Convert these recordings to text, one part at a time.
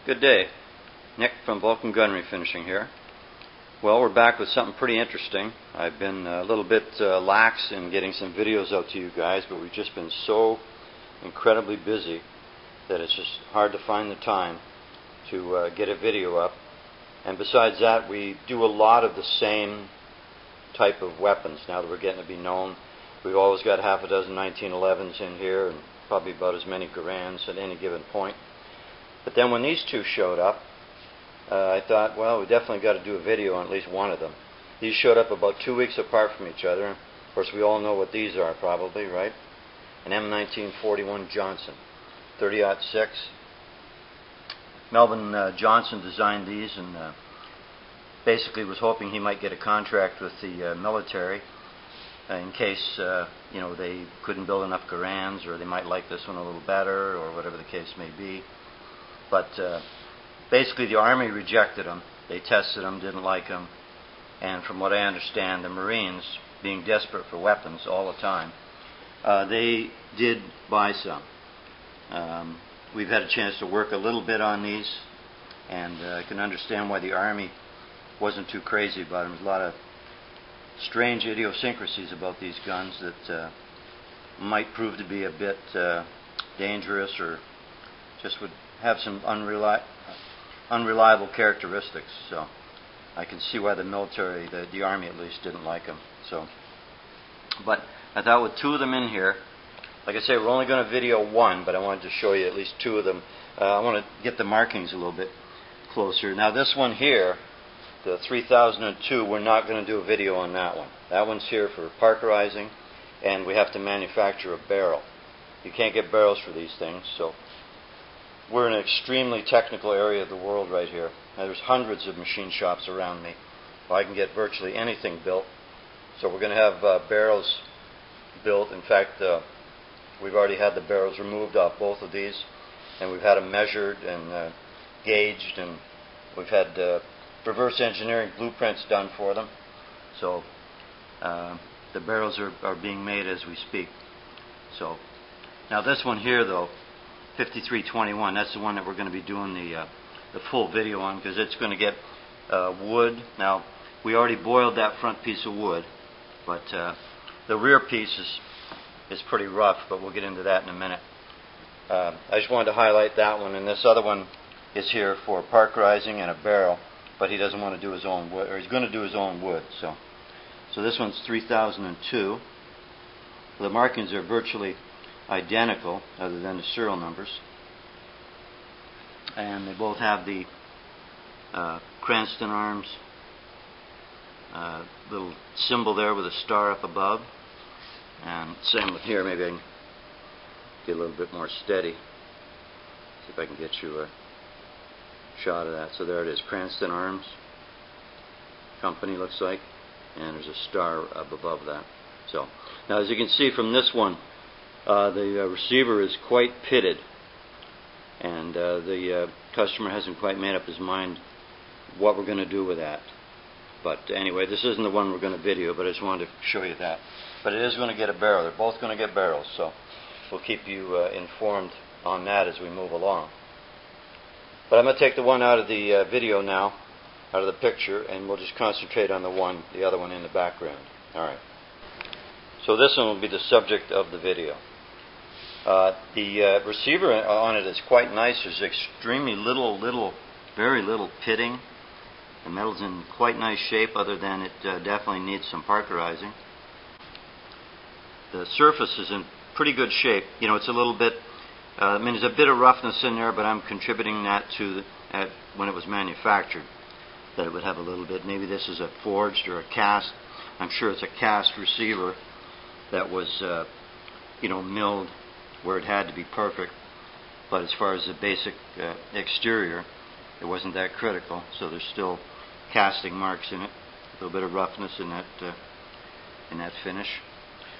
Good day. Nick from Vulcan Gun Refinishing here. Well, we're back with something pretty interesting. I've been a little bit lax in getting some videos out to you guys, but we've just been so incredibly busy that it's just hard to find the time to get a video up. And besides that, we do a lot of the same type of weapons now that we're getting to be known. We've always got half a dozen 1911s in here and probably about as many Garands at any given point. But then when these two showed up, I thought, well, we definitely got to do a video on at least one of them. These showed up about 2 weeks apart from each other. Of course, we all know what these are probably, right? An M1941 Johnson, 30-06. Melvin Johnson designed these and basically was hoping he might get a contract with the military in case they couldn't build enough Garands, or they might like this one a little better, or whatever the case may be. But basically the Army rejected them. They tested them, didn't like them, and from what I understand, the Marines, being desperate for weapons all the time, they did buy some. We've had a chance to work a little bit on these, and I can understand why the Army wasn't too crazy about them. There's a lot of strange idiosyncrasies about these guns that might prove to be a bit dangerous, or just would have some unreliable characteristics. So I can see why the military, the Army at least, didn't like them. So, but I thought with two of them in here, like I say, we're only going to video one, but I wanted to show you at least two of them. I want to get the markings a little bit closer. Now this one here, the 3002, we're not going to do a video on that one. That one's here for parkerizing, and we have to manufacture a barrel. You can't get barrels for these things, so we're in an extremely technical area of the world right here. Now, there's hundreds of machine shops around me. Well, I can get virtually anything built. So we're going to have barrels built. In fact, we've already had the barrels removed off both of these, and we've had them measured and gauged, and we've had reverse engineering blueprints done for them. So the barrels are being made as we speak. So now this one here, though, 5321, that's the one that we're going to be doing the full video on, because it's going to get wood. Now, we already boiled that front piece of wood, but the rear piece is pretty rough, but we'll get into that in a minute. I just wanted to highlight that one, and this other one is here for parkerizing and a barrel, but he doesn't want to do his own wood, or he's going to do his own wood. So this one's 3002. The markings are virtually identical, other than the serial numbers, and they both have the Cranston arms little symbol there with a star up above, and same with here. Maybe I can get a little bit more steady, see if I can get you a shot of that. So there it is, Cranston Arms Company, looks like, and there's a star up above that. So now, as you can see from this one, the receiver is quite pitted, and the customer hasn't quite made up his mind what we're going to do with that. But anyway, this isn't the one we're going to video, but I just wanted to show you that. But it is going to get a barrel. They're both going to get barrels, so we'll keep you informed on that as we move along. But I'm going to take the one out of the video now, out of the picture, and we'll just concentrate on the other one in the background. All right. So this one will be the subject of the video. The receiver on it is quite nice. There's extremely very little pitting. The metal's in quite nice shape, other than it definitely needs some parkerizing. The surface is in pretty good shape. You know, it's a little bit, there's a bit of roughness in there, but I'm contributing that to when it was manufactured, that it would have a little bit. Maybe this is a forged or a cast. I'm sure it's a cast receiver that was, milled where it had to be perfect. But as far as the basic exterior, it wasn't that critical. So there's still casting marks in it, a little bit of roughness in that finish.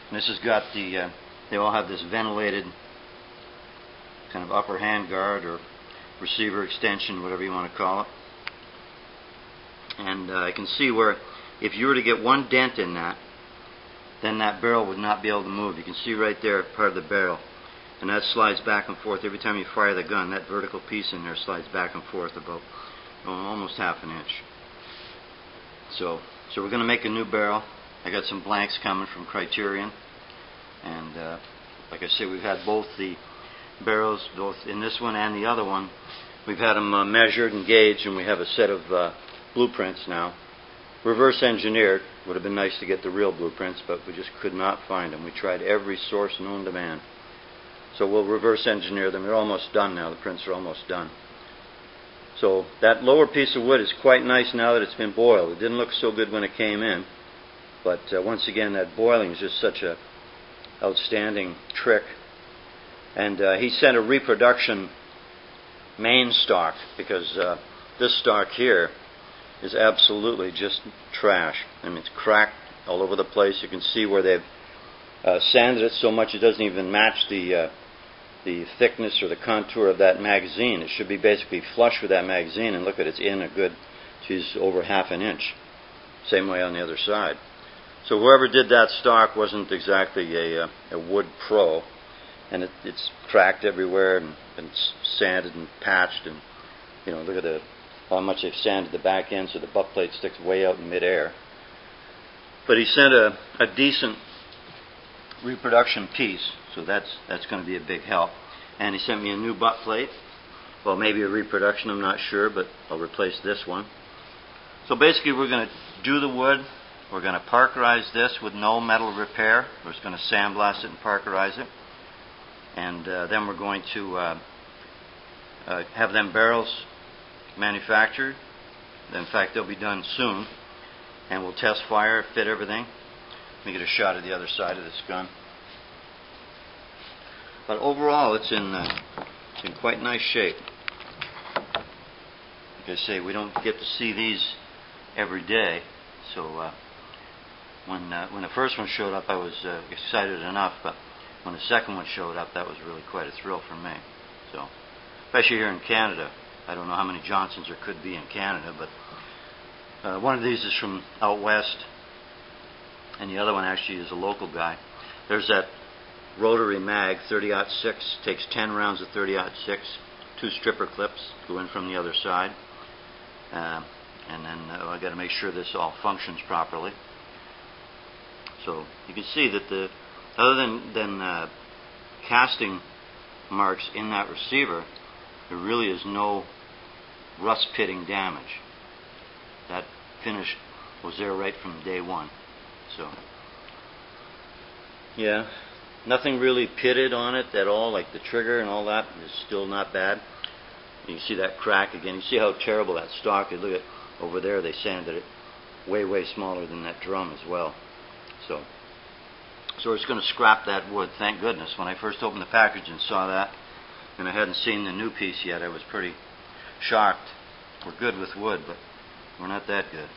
And this has got they all have this ventilated kind of upper hand guard or receiver extension, whatever you want to call it. And I can see where if you were to get one dent in that, then that barrel would not be able to move. You can see right there part of the barrel. and that slides back and forth. Every time you fire the gun, that vertical piece in there slides back and forth about almost half an inch. So we're going to make a new barrel. I got some blanks coming from Criterion, and like I say, we've had both the barrels, both in this one and the other one. We've had them measured and gauged, and we have a set of blueprints now. Reverse engineered. Would have been nice to get the real blueprints, but we just could not find them. We tried every source known to man. So we'll reverse engineer them. They're almost done now. The prints are almost done. So that lower piece of wood is quite nice now that it's been boiled. It didn't look so good when it came in, but once again, that boiling is just such a outstanding trick. And he sent a reproduction main stock, because this stock here is absolutely just trash. I mean, it's cracked all over the place. You can see where they've sanded it so much it doesn't even match the thickness or the contour of that magazine. It should be basically flush with that magazine, and look at it, it's in a good, geez, over half an inch. Same way on the other side. So whoever did that stock wasn't exactly a wood pro, and it's cracked everywhere and sanded and patched, and you know, look at how much they've sanded the back end so the butt plate sticks way out in midair. But he sent a decent reproduction piece, so that's going to be a big help. And he sent me a new butt plate. Well, maybe a reproduction, I'm not sure, but I'll replace this one. So basically we're going to do the wood. We're going to parkerize this with no metal repair. We're just going to sandblast it and parkerize it. And then we're going to have them barrels manufactured. In fact, they'll be done soon. And we'll test fire, fit everything. Let me get a shot of the other side of this gun. But overall, it's in quite nice shape. Like I say, we don't get to see these every day. So when the first one showed up, I was excited enough. But when the second one showed up, that was really quite a thrill for me. So, especially here in Canada. I don't know how many Johnsons there could be in Canada, but one of these is from out west, and the other one actually is a local guy. There's that rotary mag, 30-06, takes 10 rounds of 30-06, 2 stripper clips go in from the other side, and then I've got to make sure this all functions properly. So you can see that other than casting marks in that receiver, there really is no rust pitting damage. That finish was there right from day one. So yeah, nothing really pitted on it at all, like the trigger and all that is still not bad. You can see that crack again. You see how terrible that stock is. Look at over there, they sanded it way smaller than that drum as well. So we're just going to scrap that wood. Thank goodness. When I first opened the package and saw that, and I hadn't seen the new piece yet, I was pretty shocked. We're good with wood, but we're not that good.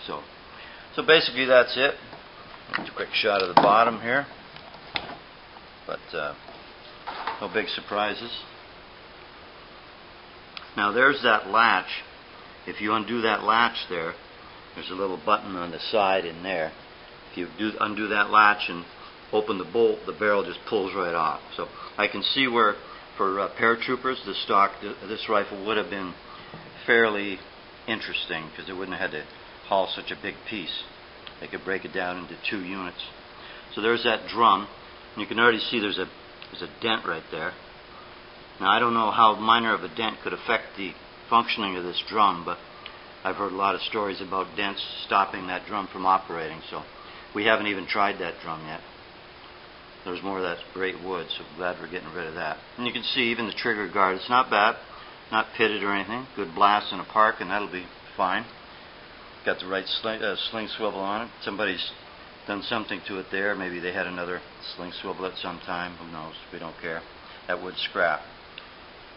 So basically that's it. Just a quick shot of the bottom here, but no big surprises. Now there's that latch. If you undo that latch there's a little button on the side in there. If you undo that latch and open the bolt, the barrel just pulls right off. So I can see where, for paratroopers, this rifle would have been fairly interesting, because they wouldn't have had to haul such a big piece. They could break it down into 2 units. So there's that drum. And you can already see there's a dent right there. Now I don't know how minor of a dent could affect the functioning of this drum, but I've heard a lot of stories about dents stopping that drum from operating, so we haven't even tried that drum yet. There's more of that great wood, so glad we're getting rid of that. And you can see even the trigger guard, it's not bad, not pitted or anything. Good blast in a park and that'll be fine. Got the right sling swivel on it. Somebody's done something to it there. Maybe they had another sling swivel at some time. Who knows? We don't care. That wood's scrap.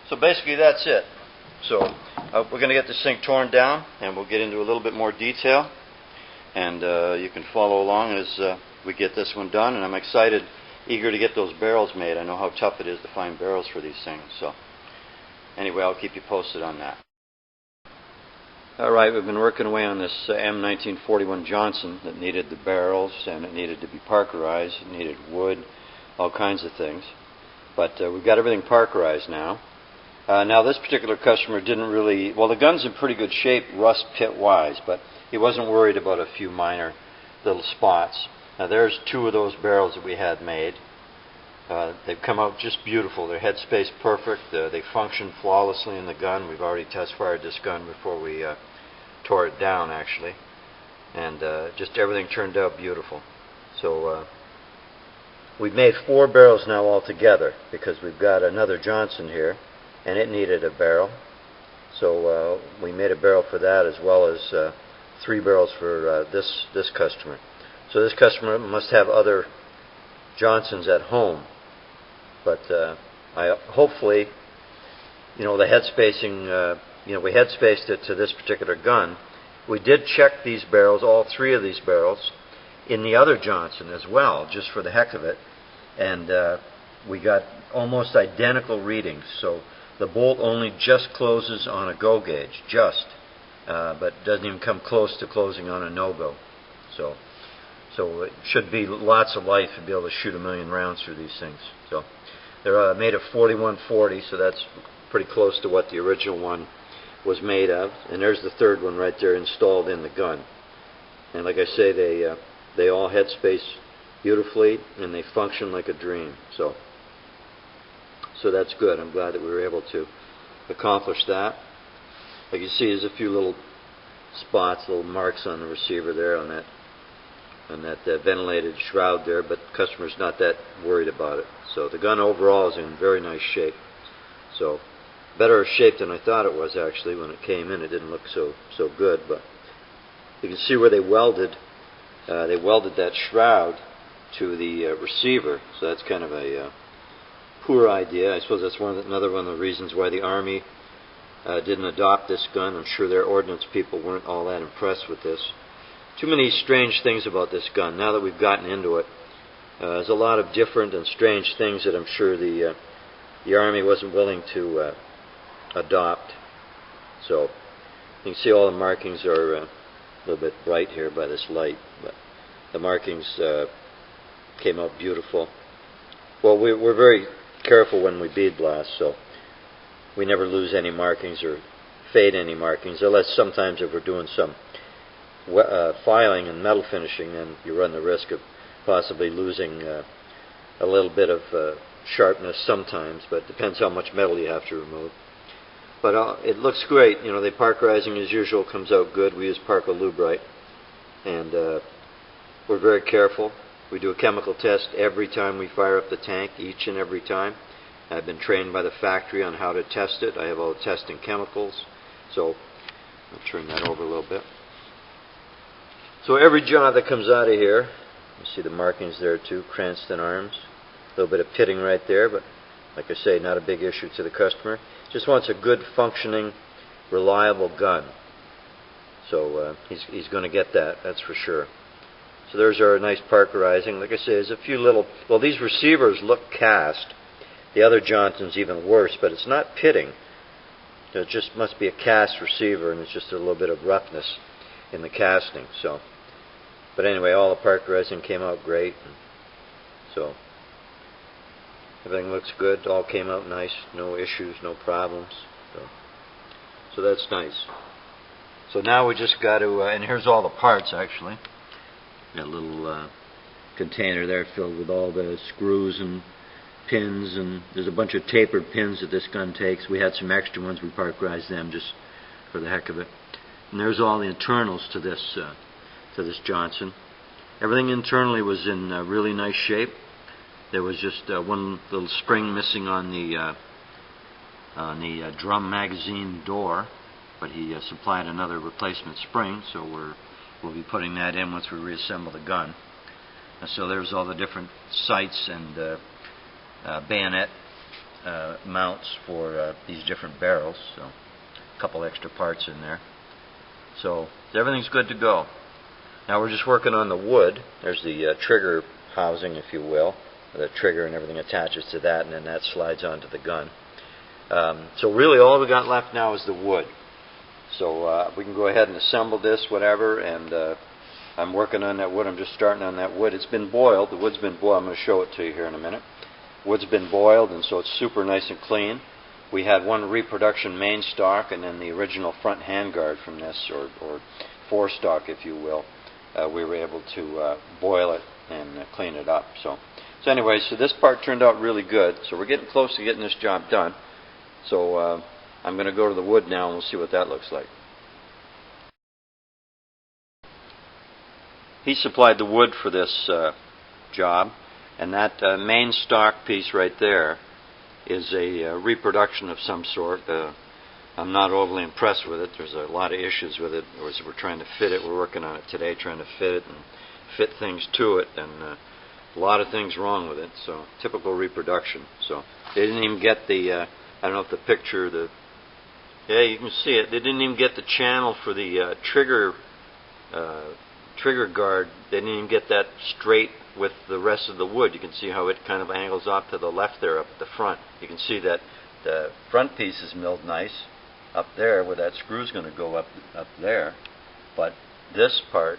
So basically that's it. So we're going to get this thing torn down, and we'll get into a little bit more detail. And you can follow along as we get this one done. And I'm excited, eager to get those barrels made. I know how tough it is to find barrels for these things. So anyway, I'll keep you posted on that. Alright, we've been working away on this M1941 Johnson that needed the barrels, and it needed to be parkerized, it needed wood, all kinds of things. But we've got everything parkerized now. Now this particular customer didn't really, well, the gun's in pretty good shape rust pit wise, but he wasn't worried about a few minor little spots. Now there's 2 of those barrels that we had made. They've come out just beautiful. Their headspace perfect. They function flawlessly in the gun. We've already test fired this gun before we tore it down, actually. And just everything turned out beautiful. So we've made 4 barrels now altogether because we've got another Johnson here, and it needed a barrel. So we made a barrel for that, as well as 3 barrels for this customer. So this customer must have other Johnsons at home. But hopefully, the head spacing, we head spaced it to this particular gun. We did check these barrels, all 3 of these barrels, in the other Johnson as well, just for the heck of it. And we got almost identical readings. So the bolt only just closes on a go gauge, but doesn't even come close to closing on a no-go. So it should be lots of life to be able to shoot 1,000,000 rounds through these things. So they're made of 4140, so that's pretty close to what the original one was made of. And there's the 3rd one right there installed in the gun. And like I say, they all head space beautifully, and they function like a dream. So that's good. I'm glad that we were able to accomplish that. Like you see, there's a few little spots, little marks on the receiver there on that ventilated shroud there, but the customer's not that worried about it. So the gun overall is in very nice shape. So better shape than I thought it was, actually. When it came in, it didn't look so good, but you can see where they welded that shroud to the receiver. So that's kind of a poor idea. I suppose that's another one of the reasons why the Army didn't adopt this gun. I'm sure their ordnance people weren't all that impressed with this. Too many strange things about this gun. Now that we've gotten into it, there's a lot of different and strange things that I'm sure the Army wasn't willing to adopt. So you can see all the markings are a little bit bright here by this light, but the markings came out beautiful. Well, we're very careful when we bead blast, so we never lose any markings or fade any markings, unless sometimes if we're doing some filing and metal finishing, then you run the risk of possibly losing a little bit of sharpness sometimes, but it depends how much metal you have to remove. But it looks great. The parkerizing as usual comes out good. We use Parco Lubrite, and we're very careful. We do a chemical test every time we fire up the tank, each and every time. I've been trained by the factory on how to test it. I have all the testing chemicals. So I'll turn that over a little bit. So every job that comes out of here, you see the markings there too, Cranston Arms. A little bit of pitting right there, but like I say, not a big issue to the customer. Just wants a good functioning, reliable gun. So he's going to get that, that's for sure. So there's our nice parkerizing. Like I say, there's a few little, well, these receivers look cast. The other Johnson's even worse, but it's not pitting. It just must be a cast receiver, and it's just a little bit of roughness in the casting. So, but anyway, all the parkerizing came out great. So everything looks good. All came out nice. No issues, no problems. So that's nice. So now we just got to, and here's all the parts actually. Got a little container there filled with all the screws and pins, and there's a bunch of tapered pins that this gun takes. We had some extra ones. We parkerized them just for the heck of it. And there's all the internals to this Johnson. Everything internally was in really nice shape. There was just one little spring missing on the drum magazine door, but he supplied another replacement spring, so we'll be putting that in once we reassemble the gun. So there's all the different sights and bayonet mounts for these different barrels. So a couple extra parts in there. So everything's good to go. Now we're just working on the wood. There's the trigger housing, if you will. The trigger and everything attaches to that, and then that slides onto the gun. So really all we got left now is the wood. So we can go ahead and assemble this, whatever, and I'm working on that wood. I'm just starting on that wood. It's been boiled. The wood's been boiled. I'm going to show it to you here in a minute. wood's been boiled, and so it's super nice and clean. We had one reproduction main stock, and then the original front handguard from this, or forestock, if you will. We were able to boil it and clean it up. So anyway, so this part turned out really good. So we're getting close to getting this job done. So I'm going to go to the wood now, and we'll see what that looks like. He supplied the wood for this job, and that main stock piece right there is a reproduction of some sort. I'm not overly impressed with it. There's a lot of issues with it. As we're trying to fit it, we're working on it today, trying to fit it and fit things to it, and a lot of things wrong with it. So typical reproduction. So they didn't even get the I don't know if the picture, yeah, you can see it. They didn't even get the channel for the trigger guard. They didn't even get that straight with the rest of the wood. You can see how it kind of angles off to the left there up at the front. You can see that the front piece is milled nice up there where that screw's going to go up there. But this part,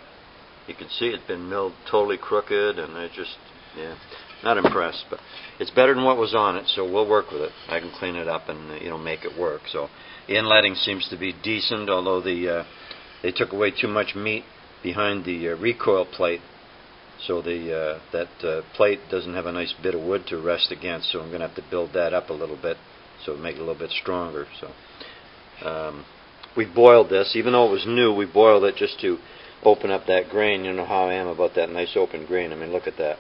you can see it's been milled totally crooked, and it just, yeah, not impressed. But it's better than what was on it, so we'll work with it. I can clean it up and make it work. So the inletting seems to be decent, although they took away too much meat behind the recoil plate, so that plate doesn't have a nice bit of wood to rest against. So I'm going to have to build that up a little bit, so make it a little bit stronger. So we boiled this, even though it was new. We boiled it just to open up that grain. You know how I am about that nice open grain. I mean, look at that.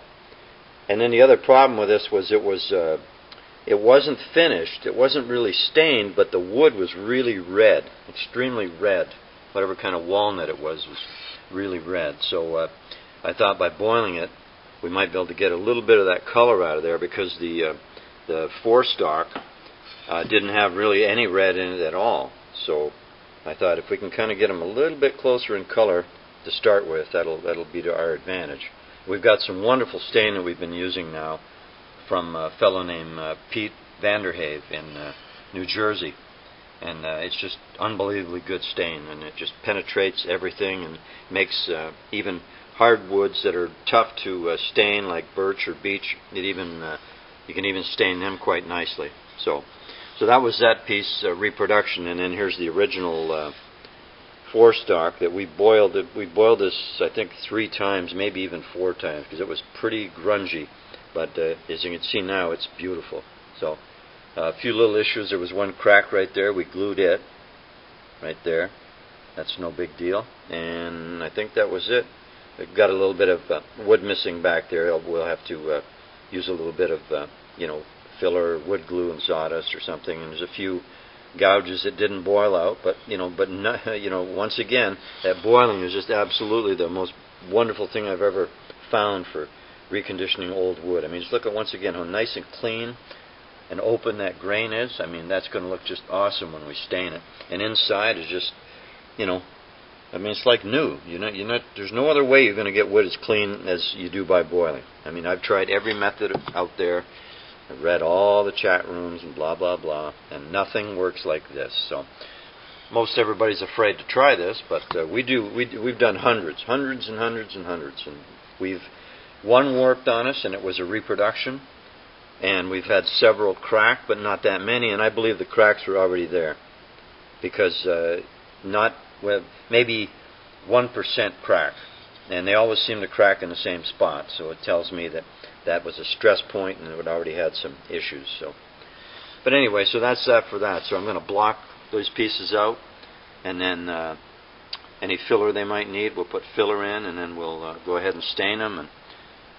And then the other problem with this was it wasn't finished. It wasn't really stained, but the wood was really red, extremely red. Whatever kind of walnut it was really red. So I thought by boiling it, we might be able to get a little bit of that color out of there, because the forestock didn't have really any red in it at all. So I thought if we can kind of get them a little bit closer in color to start with, that'll be to our advantage. We've got some wonderful stain that we've been using now from a fellow named Pete Vanderhave in New Jersey. And it's just unbelievably good stain, and it just penetrates everything and makes even hardwoods that are tough to stain, like birch or beech, you can even stain them quite nicely. So that was that piece, reproduction. And then here's the original forestock that we boiled. We boiled this, I think, 3 times, maybe even 4 times, because it was pretty grungy. But as you can see now, it's beautiful. So a few little issues. There was one crack right there. We glued it right there. That's no big deal. And I think that was it. It got a little bit of wood missing back there. We'll have to use a little bit of filler, wood glue, and sawdust or something. And there's a few gouges that didn't boil out, but once again, that boiling is just absolutely the most wonderful thing I've ever found for reconditioning old wood. I mean, just look at once again how nice and clean and open that grain is. I mean, that's going to look just awesome when we stain it. And inside is just, I mean, it's like new. There's no other way you're going to get wood as clean as you do by boiling. I mean, I've tried every method out there. I've read all the chat rooms and blah, blah, blah, and nothing works like this. So most everybody's afraid to try this, but we've done hundreds and hundreds, and we've one warped on us, and it was a reproduction, and we've had several crack, but not that many, and I believe the cracks were already there, because maybe 1% crack, and they always seem to crack in the same spot, so it tells me that that was a stress point and it already had some issues. So, but anyway, so that's that for that. So I'm going to block those pieces out, and then any filler they might need, we'll put filler in, and then we'll go ahead and stain them, and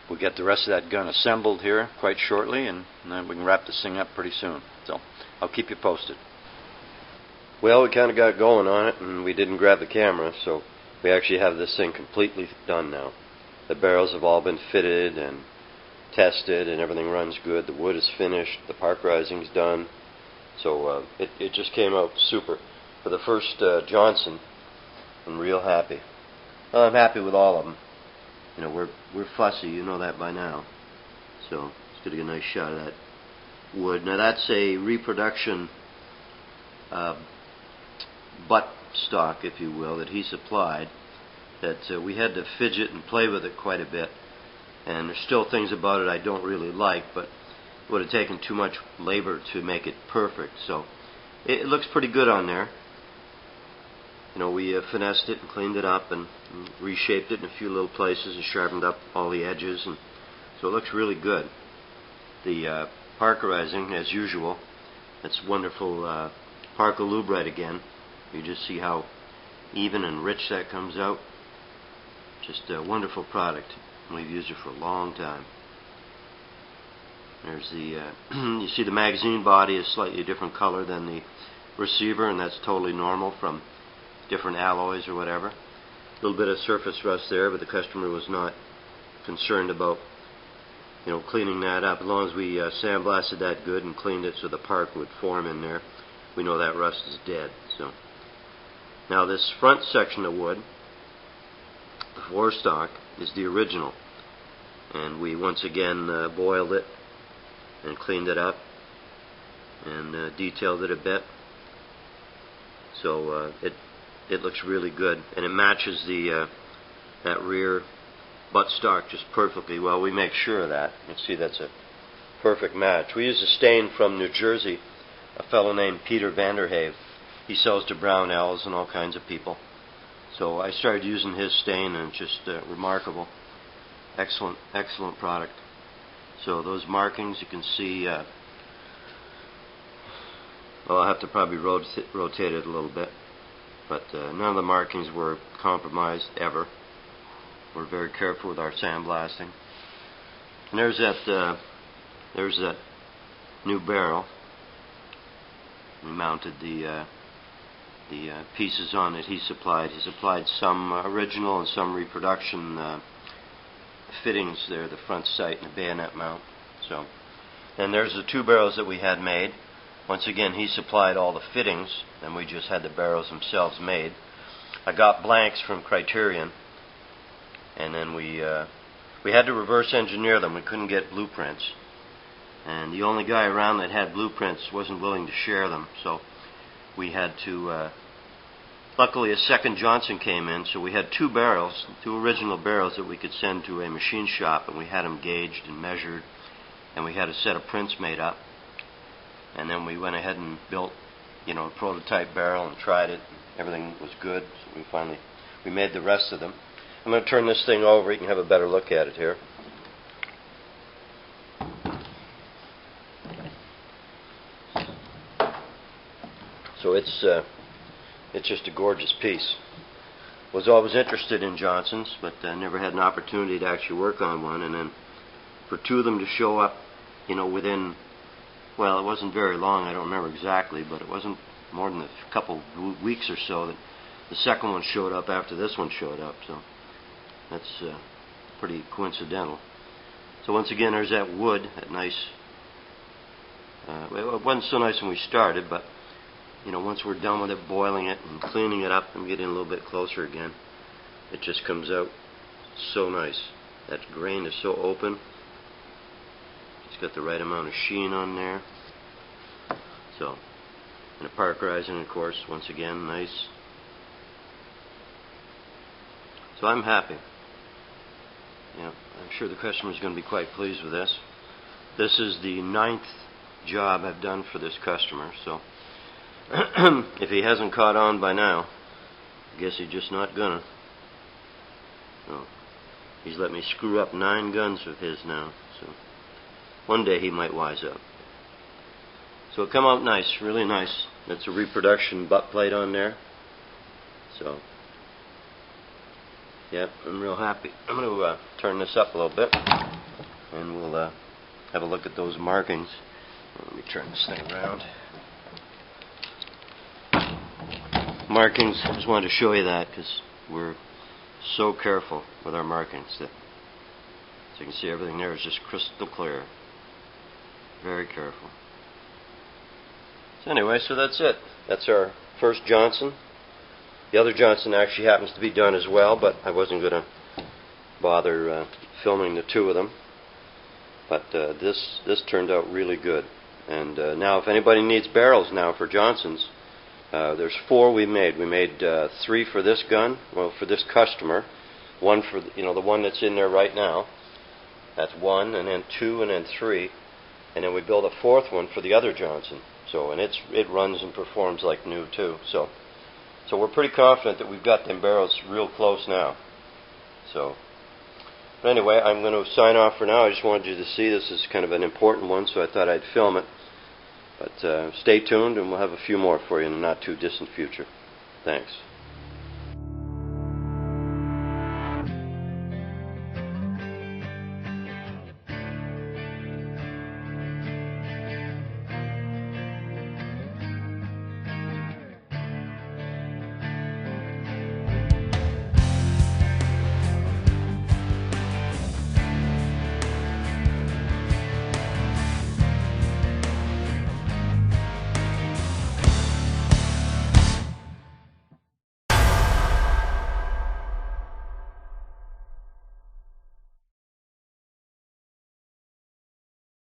we'll get the rest of that gun assembled here quite shortly, and then we can wrap this thing up pretty soon. So I'll keep you posted. Well, we kind of got going on it, and we didn't grab the camera, so we actually have this thing completely done now. The barrels have all been fitted and tested, and everything runs good. The wood is finished. The parkerizing's done. So it just came out super. For the first Johnson, I'm real happy. Well, I'm happy with all of them. We're fussy. You know that by now. So let's get a nice shot of that wood. Now that's a reproduction butt stock, if you will, that he supplied. That we had to fidget and play with it quite a bit. And there's still things about it I don't really like, but would have taken too much labor to make it perfect. So it looks pretty good on there. You know, we finessed it and cleaned it up and reshaped it in a few little places and sharpened up all the edges, and so it looks really good. The parkerizing, as usual, that's wonderful Parker Lubrite again. You just see how even and rich that comes out. Just a wonderful product. We've used it for a long time. There's the you see the magazine body is slightly different color than the receiver, and that's totally normal from different alloys or whatever. A little bit of surface rust there, but the customer was not concerned about, you know, cleaning that up. As long as we sandblasted that good and cleaned it so the part would form in there, we know that rust is dead. So now this front section of wood, the floor stock, is the original, and we once again boiled it and cleaned it up and detailed it a bit. So it looks really good, and it matches the that rear buttstock just perfectly well. We make sure of that. You can see that's a perfect match. We use a stain from New Jersey, a fellow named Peter Vanderhave. He sells to Brownells and all kinds of people. So I started using his stain, and it's just remarkable. Excellent, excellent product. So those markings, you can see, well, I'll have to probably rotate it a little bit, but none of the markings were compromised ever. We're very careful with our sandblasting. And there's that new barrel. We mounted the pieces on it he supplied. He supplied some original and some reproduction fittings there, the front sight and the bayonet mount. So, and there's the two barrels that we had made. Once again, he supplied all the fittings, and we just had the barrels themselves made. I got blanks from Criterion, and then we had to reverse engineer them. We couldn't get blueprints, and the only guy around that had blueprints wasn't willing to share them. So we had to. Luckily, a second Johnson came in, so we had two barrels, two original barrels that we could send to a machine shop, and we had them gauged and measured, and we had a set of prints made up. And then we went ahead and built, you know, a prototype barrel and tried it. Everything was good, so we made the rest of them. I'm going to turn this thing over. You can have a better look at it here. So it's just a gorgeous piece. Was always interested in Johnsons, but never had an opportunity to actually work on one. And then for two of them to show up, you know, within, well, it wasn't very long, I don't remember exactly, but it wasn't more than a couple weeks or so that the second one showed up after this one showed up. So that's pretty coincidental. So once again, there's that wood, that nice, well, it wasn't so nice when we started, but you know, once we're done with it, boiling it and cleaning it up and getting a little bit closer again, it just comes out so nice. That grain is so open. It's got the right amount of sheen on there. So, and the parkerizing, of course, once again, nice. So I'm happy. You know, I'm sure the customer is going to be quite pleased with this. This is the 9th job I've done for this customer, so if he hasn't caught on by now, I guess he's just not gonna. So, he's let me screw up 9 guns of his now, so one day he might wise up. So it come out nice, really nice. That's a reproduction butt plate on there. So, yeah, I'm real happy. I'm going to turn this up a little bit, and we'll have a look at those markings. Let me turn this thing around. Markings, I just wanted to show you that because we're so careful with our markings that, so you can see everything there is just crystal clear. Very careful. So anyway, so that's it. That's our first Johnson. The other Johnson actually happens to be done as well, but I wasn't going to bother filming the two of them. But this turned out really good. And now if anybody needs barrels now for Johnsons, there's 4 we made. We made 3 for this gun, well, for this customer. 1 for, you know, the one that's in there right now. That's 1, and then 2, and then 3. and then we build a fourth one for the other Johnson. So, and it runs and performs like new too. So we're pretty confident that we've got them barrels real close now. So, but anyway, I'm going to sign off for now. I just wanted you to see this is kind of an important one, so I thought I'd film it. But stay tuned, and we'll have a few more for you in the not too distant future. Thanks.